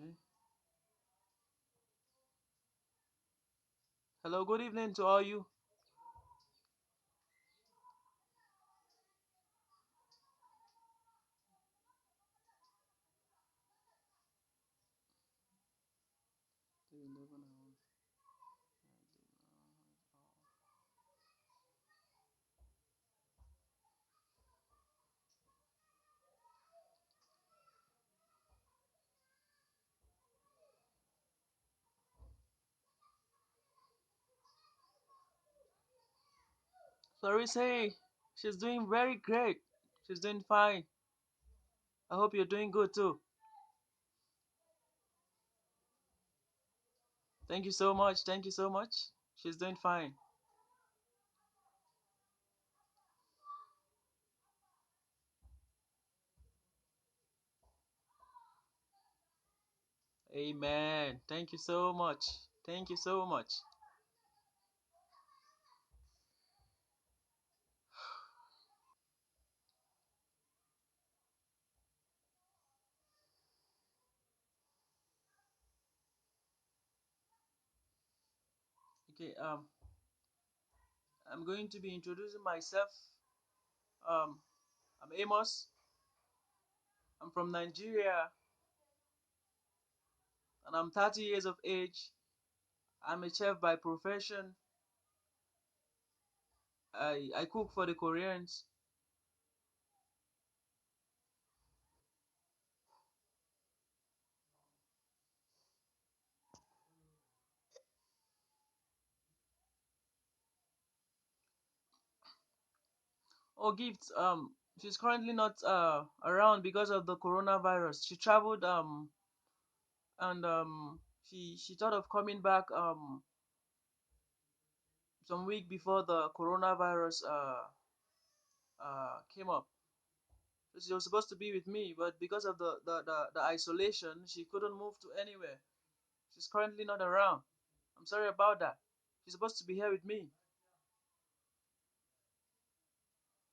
Okay. Hello, good evening to all you. Sorry, say she's doing very great. She's doing fine. I hope you're doing good too. Thank you so much. Thank you so much. She's doing fine. Amen. Thank you so much. Thank you so much. Okay, I'm going to be introducing myself. Um, I'm Amos. I'm from Nigeria and I'm 30 years of age. I'm a chef by profession. I cook for the Koreans. Oh, Gift. She's currently not around because of the coronavirus. She traveled and she thought of coming back some week before the coronavirus came up. So she was supposed to be with me, but because of the isolation, she couldn't move to anywhere. She's currently not around. I'm sorry about that. She's supposed to be here with me,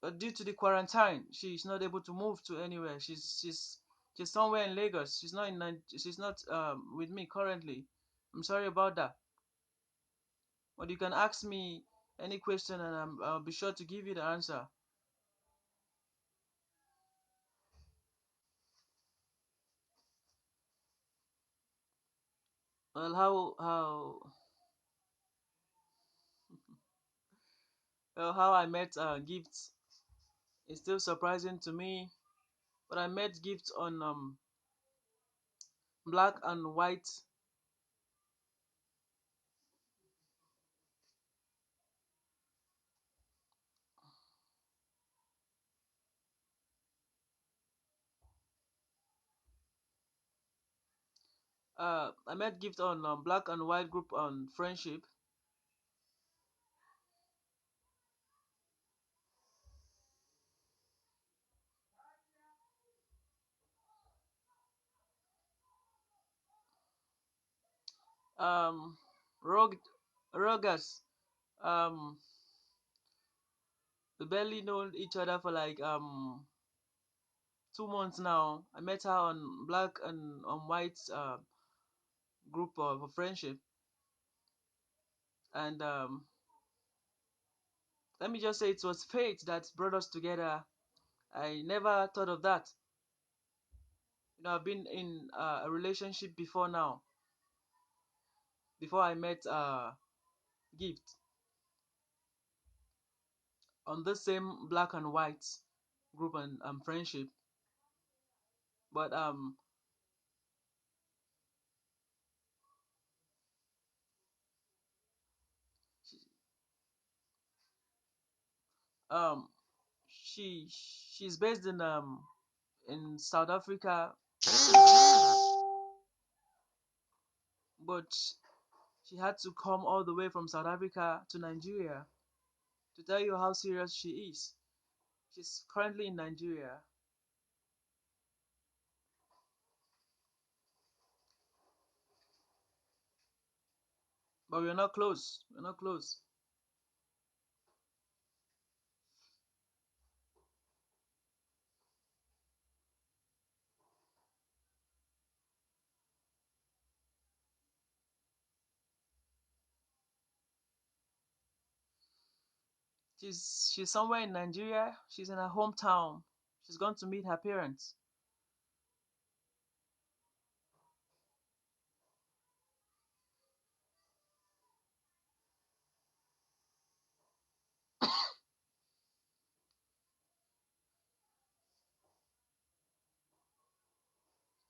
but due to the quarantine, she's not able to move to anywhere. She's somewhere in Lagos. She's not in she's not with me currently. I'm sorry about that. But you can ask me any question and I'll be sure to give you the answer. Well, how I met Gift is still surprising to me. But I met Gift on Black and White. I met Gift on Black and White group on Friendship. Um, Rog Rogas. Um, we barely know each other for like 2 months now. I met her on Black and on White group of Friendship, and let me just say it was fate that brought us together. I never thought of that. I've been in a relationship before now, before I met Gift on the same Black and White group and Friendship. But she, um, she's based in South Africa, but she had to come all the way from South Africa to Nigeria to tell you how serious she is. She's currently in Nigeria, but we're not close. We're not close. She's somewhere in Nigeria. She's in her hometown. She's gone to meet her parents.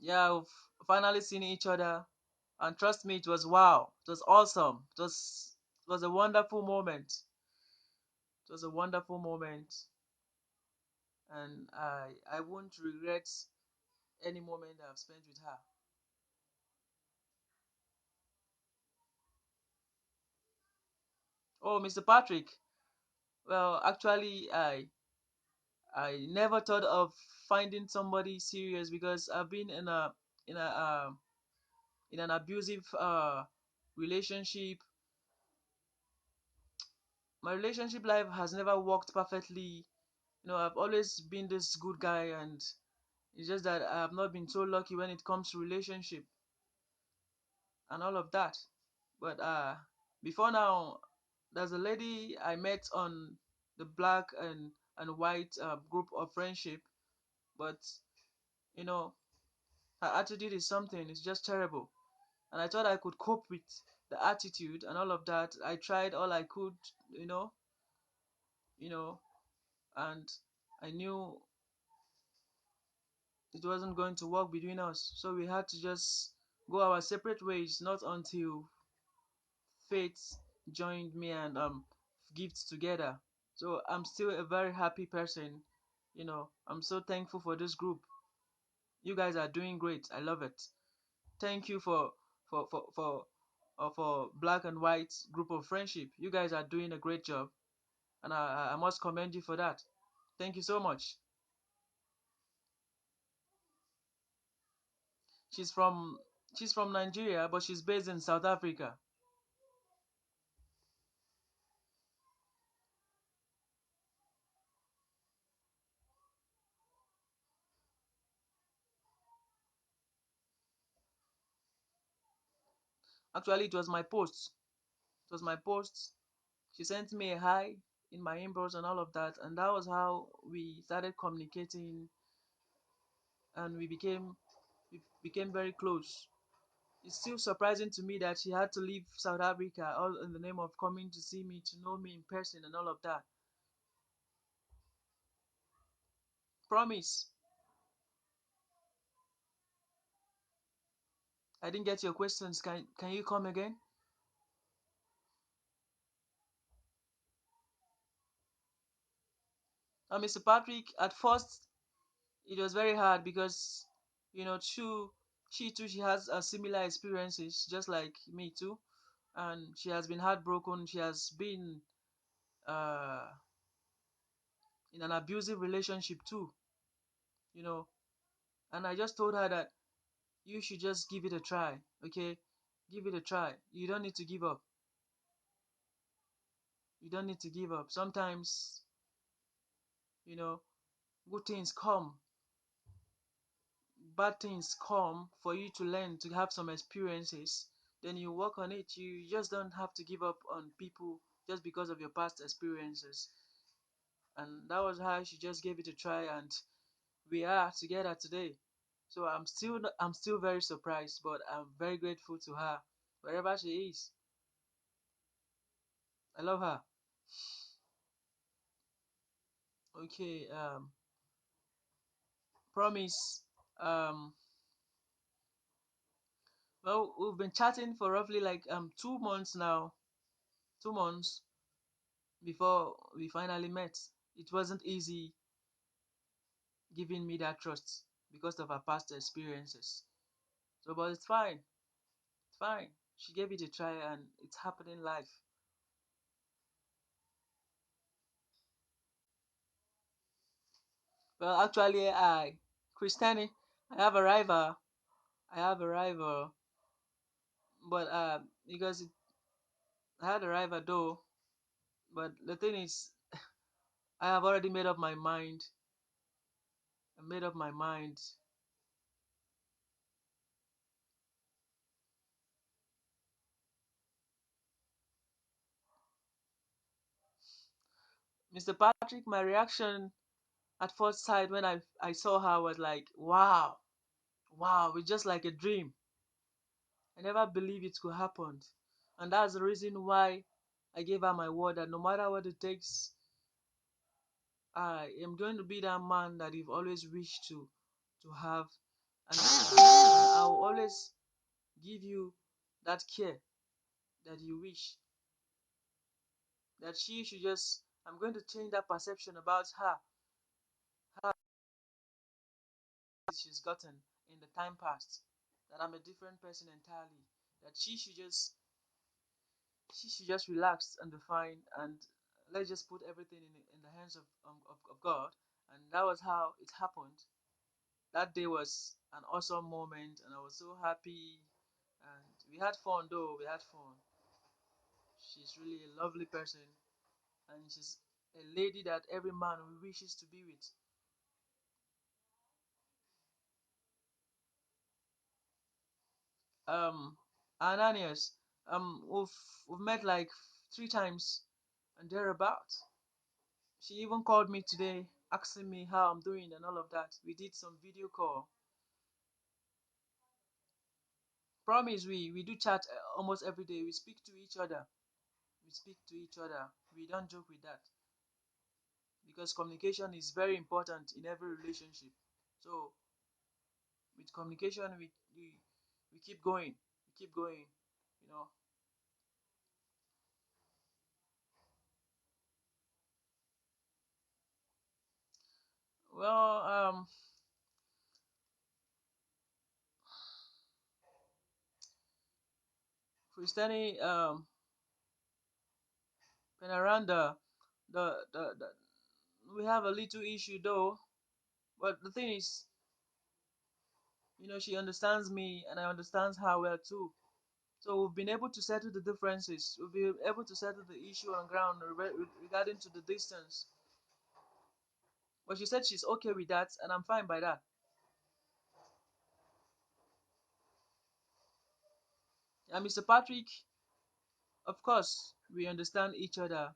Yeah, we've finally seen each other, and trust me, it was wow. It was awesome. It was a wonderful moment. It was a wonderful moment, and I won't regret any moment I've spent with her. Oh, Mr. Patrick. Well, actually, I never thought of finding somebody serious because I've been in a in an abusive relationship. My relationship life has never worked perfectly. I've always been this good guy, and it's just that I have not been so lucky when it comes to relationship and all of that. But before now, there's a lady I met on the black and white group of friendship, but you know her attitude is something. It's just terrible, and I thought I could cope with the attitude and all of that. I tried all I could, you know, you know, and I knew it wasn't going to work between us. So we had to just go our separate ways, not until fate joined me and gifts together. So I'm still a very happy person. I'm so thankful for this group. You guys are doing great. I love it. Thank you for black and white group of friendship. You guys are doing a great job, and I must commend you for that. Thank you so much. She's from she's from Nigeria, but she's based in South Africa. Actually, it was my post. It was my post. She sent me a hi in my inbox and all of that, and that was how we started communicating, and we became very close. It's still surprising to me that she had to leave South Africa all in the name of coming to see me, to know me in person, and all of that. Promise. I didn't get your questions. Can you come again? Mr. Patrick, at first it was very hard because she too she has similar experiences just like me too, and she has been heartbroken. She has been uh, in an abusive relationship too, you know. And I just told her that you should just give it a try, okay? Give it a try. You don't need to give up. You don't need to give up. Sometimes, you know, good things come, bad things come for you to learn, to have some experiences. Then you work on it. You just don't have to give up on people just because of your past experiences. And that was how she just gave it a try, and we are together today. So I'm still very surprised, but I'm very grateful to her wherever she is. I love her. Okay, promise. Um, well, we've been chatting for roughly like 2 months now. 2 months before we finally met. It wasn't easy giving me that trust because of her past experiences. So, but it's fine. It's fine. She gave it a try, and it's happening live. Well, actually, Christiani, I have a rival. I have a rival, but because I had a rival though. But the thing is, I have already made up my mind. I made up my mind. Mr. Patrick, my reaction at first sight when I saw her was like, wow, wow, it's just like a dream. I never believed it could happen. And that's the reason why I gave her my word that no matter what it takes, I am going to be that man that you've always wished to have, and I'll always give you that care that you wish. That she should just, I'm going to change that perception about her, how she's gotten in the time past. That I'm a different person entirely. That she should just relax and be fine, and let's just put everything in the hands of God. And that was how it happened. That day was an awesome moment, and I was so happy. And we had fun, though. We had fun. She's really a lovely person, and she's a lady that every man wishes to be with. Um, Ananias, we've met like 3 times and thereabout. She even called me today, asking me how I'm doing and all of that. We did some video call. Promise, we do chat almost every day. We speak to each other. We speak to each other. We don't joke with that because communication is very important in every relationship. So with communication, we keep going. We keep going. You know. Well, Christiani, Penaranda, the we have a little issue though. But the thing is, she understands me and I understands her well too. So we've been able to settle the differences. We've been able to settle the issue on ground regarding to the distance. But she said she's okay with that, and I'm fine by that. And Mr. Patrick, of course, we understand each other.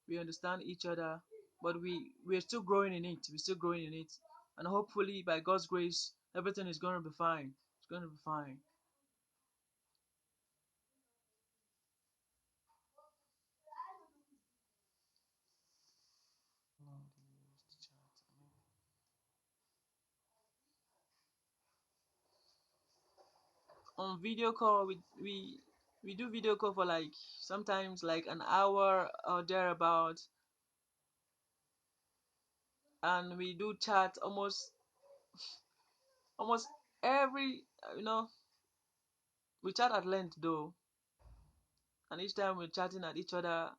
We understand each other, but we're still growing in it. We're still growing in it, and hopefully, by God's grace, everything is going to be fine. It's going to be fine. On video call, we do video call for like sometimes like an hour or thereabout, and we do chat almost every we chat at length though, and each time we're chatting at each other,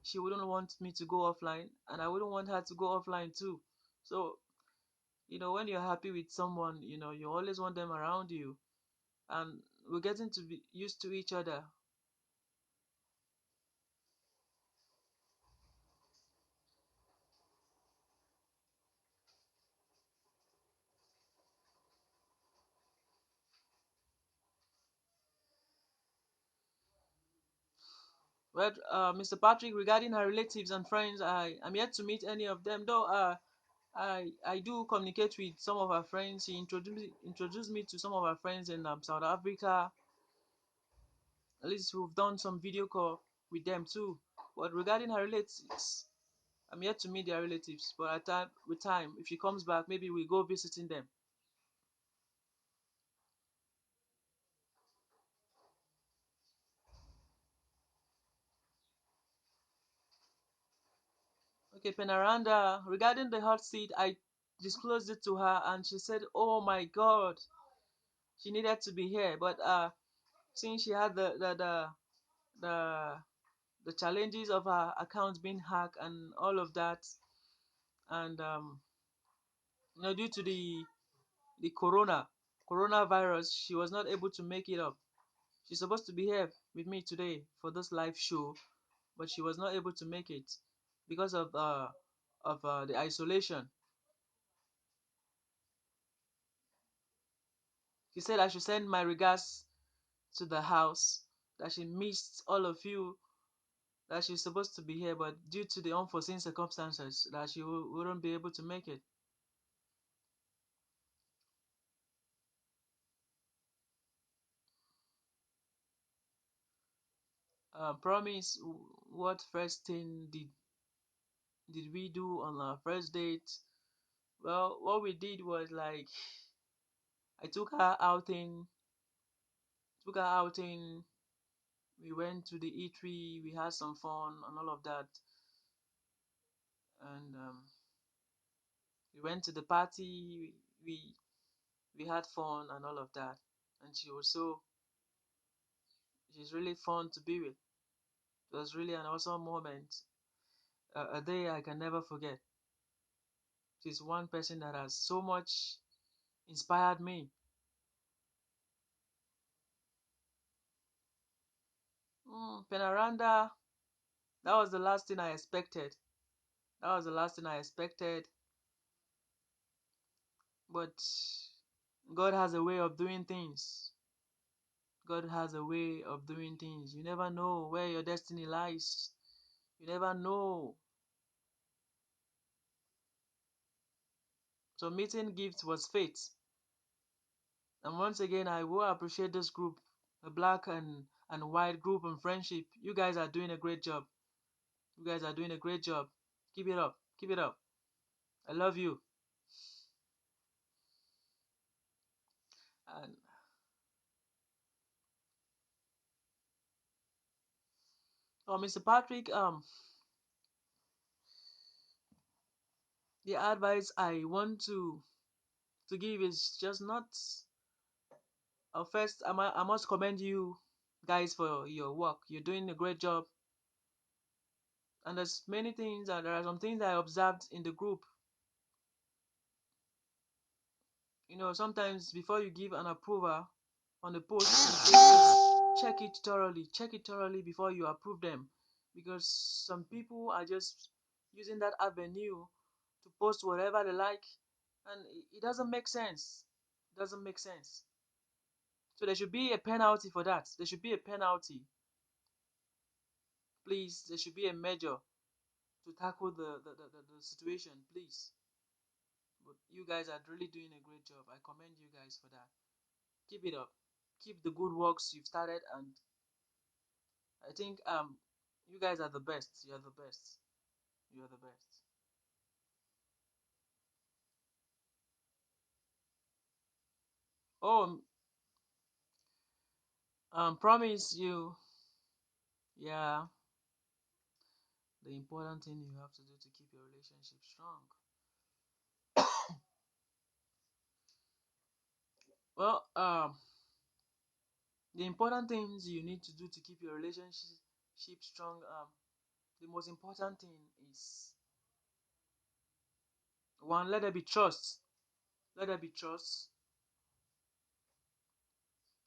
she wouldn't want me to go offline, and I wouldn't want her to go offline too. So when you're happy with someone, you always want them around you, and we're getting to be used to each other. Well, Mr. Patrick, regarding her relatives and friends, I'm yet to meet any of them, though. I do communicate with some of her friends. She introduced me to some of her friends in South Africa. At least we've done some video call with them too. But regarding her relatives, I'm yet to meet their relatives. But with time, if she comes back, maybe we go visiting them. Okay, Penaranda, regarding the hot seat, I disclosed it to her, and she said, "Oh my God, she needed to be here." But since she had the the challenges of her account being hacked and all of that, and due to the coronavirus, she was not able to make it up. She's supposed to be here with me today for this live show, but she was not able to make it because of the isolation. She said I should send my regards to the house, that she missed all of you, that she's supposed to be here, but due to the unforeseen circumstances, that she wouldn't be able to make it. Promise, what first thing did we do on our first date? Well, what we did was like I took her outing. We went to the eatery, we had some fun and all of that, and we went to the party. We had fun and all of that, and she's really fun to be with. It was really an awesome moment, a day I can never forget. She's one person that has so much inspired me. Penaranda, that was the last thing I expected. That was the last thing I expected. But God has a way of doing things. God has a way of doing things. You never know where your destiny lies. You never know. So meeting gifts was fate. And once again, I will appreciate this group, the black and white group and friendship. You guys are doing a great job. You guys are doing a great job. Keep it up. Keep it up. I love you. And oh, Mr. Patrick, the advice I want to give is just not. First, I must commend you guys for your work. You're doing a great job. And there's many things, and there are some things that I observed in the group. Sometimes before you give an approval on a post, just check it thoroughly before you approve them, because some people are just using that avenue to post whatever they like, and it doesn't make sense. It doesn't make sense. So there should be a penalty for that. There should be a penalty. Please, there should be a measure to tackle the situation, please. But you guys are really doing a great job. I commend you guys for that. Keep it up. Keep the good works you've started, and I think you guys are the best. You're the best. You're the best. Oh, promise you. Yeah, the important thing you have to do to keep your relationship strong. Well, the important things you need to do to keep your relationship strong. The most important thing is one. Let there be trust. Let there be trust.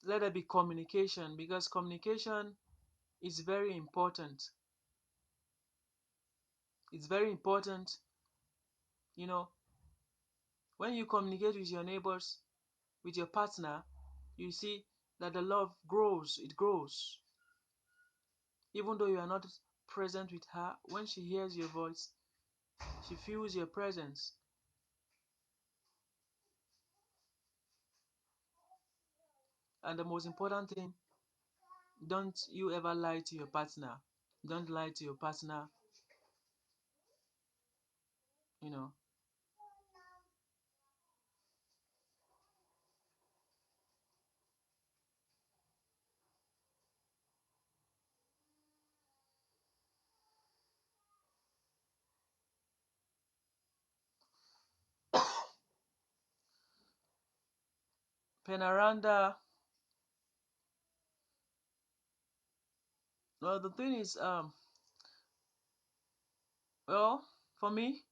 Let there be communication, because communication is very important. It's very important. You know, when you communicate with your neighbors, with your partner, you see that the love grows. It grows. Even though you are not present with her, when she hears your voice, she feels your presence. And the most important thing, don't you ever lie to your partner. Don't lie to your partner, you know. Penaranda, well, the thing is, well, for me,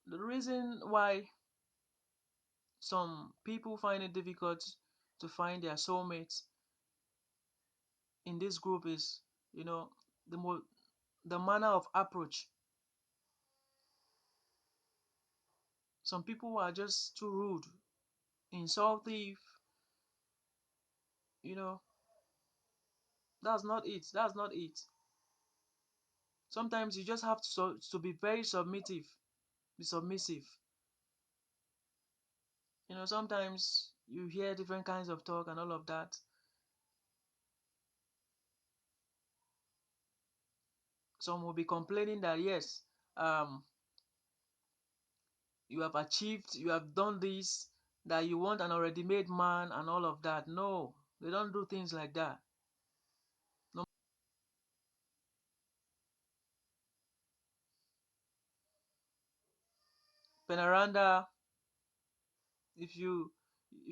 the reason why some people find it difficult to find their soulmates in this group is, you know, the the manner of approach. Some people are just too rude, insultive. You know, that's not it. That's not it. Sometimes you just have to be very submissive, be submissive. Sometimes you hear different kinds of talk and all of that. Some will be complaining that yes, um, you have achieved, you have done this, that you want an already made man and all of that. No, they don't do things like that. No. Penaranda, if you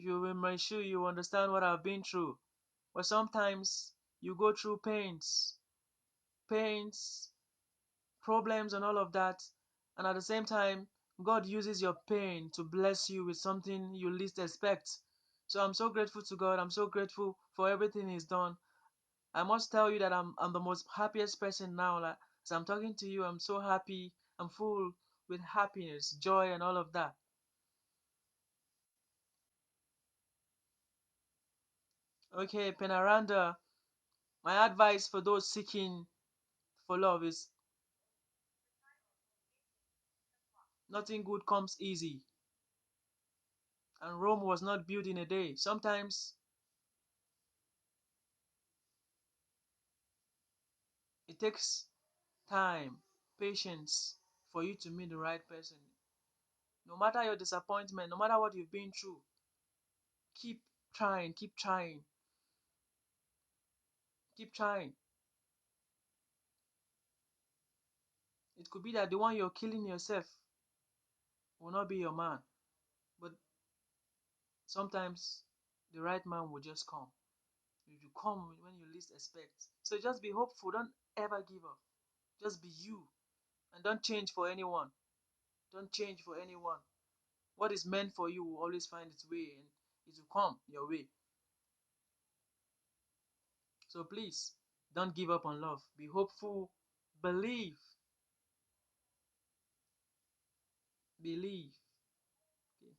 in my shoe, you understand what I've been through. But sometimes you go through pains, problems, and all of that, and at the same time, God uses your pain to bless you with something you least expect. So I'm so grateful to God. I'm so grateful for everything He's done. I must tell you that I'm the most happiest person now. Like, as I'm talking to you, I'm so happy. I'm full with happiness, joy, and all of that. Okay, Penaranda, my advice for those seeking for love is nothing good comes easy, and Rome was not built in a day. Sometimes it takes time, patience for you to meet the right person. No matter your disappointment, no matter what you've been through, keep trying, keep trying, keep trying. It could be that the one you're killing yourself will not be your man, but sometimes the right man will just come. It will come when you least expect. So just be hopeful. Don't ever give up. Just be you, and don't change for anyone. Don't change for anyone. What is meant for you will always find its way, and it will come your way. So please, don't give up on love. Be hopeful. Believe. Believe. Okay.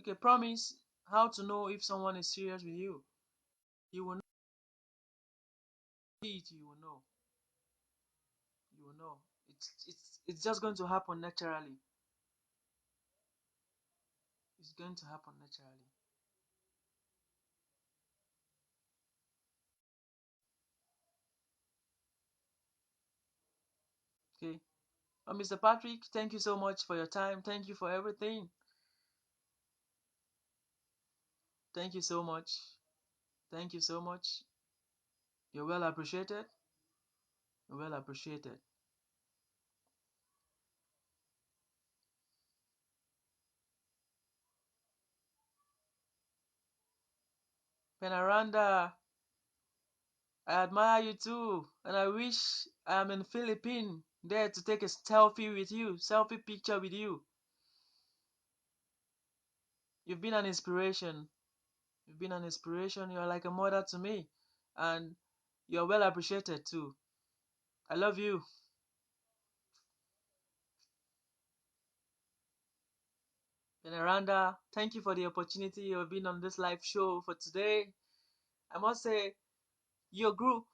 Okay, promise how to know if someone is serious with you. You will know it, you will know. You will know. It's just going to happen naturally. It's going to happen naturally. Okay. Mr. Patrick, thank you so much for your time. Thank you for everything. Thank you so much. Thank you so much. You're well appreciated. You're well appreciated. Penaranda, I admire you too, and I wish I am in Philippines there to take a selfie with you, selfie picture with you. You've been an inspiration. You've been an inspiration. You're like a mother to me, and you're well appreciated too. I love you. Penaranda, thank you for the opportunity you've been on this live show for today. I must say, your group,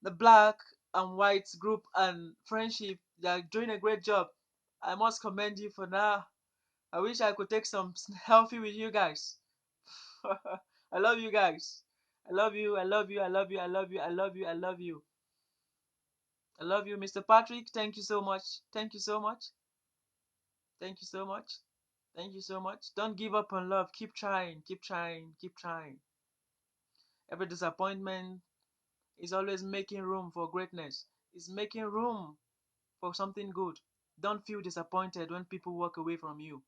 the black and white group and friendship, they're doing a great job. I must commend you for now. I wish I could take some healthy with you guys. I love you guys. I love you. I love you. I love you. I love you. I love you. I love you. I love you, Mr. Patrick. Thank you so much. Thank you so much. Thank you so much. Thank you so much. Don't give up on love. Keep trying. Keep trying. Keep trying. Every disappointment is always making room for greatness. It's making room for something good. Don't feel disappointed when people walk away from you.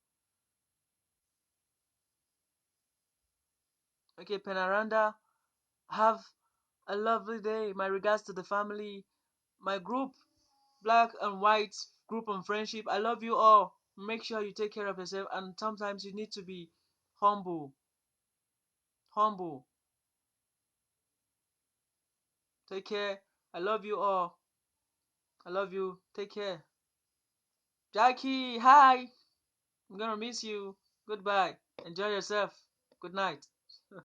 Okay, Penaranda, have a lovely day. My regards to the family, my group, black and white group and friendship. I love you all. Make sure you take care of yourself, and sometimes you need to be humble. Humble. Take care. I love you all. I love you. Take care. Jackie, hi. I'm gonna miss you. Goodbye. Enjoy yourself. Good night.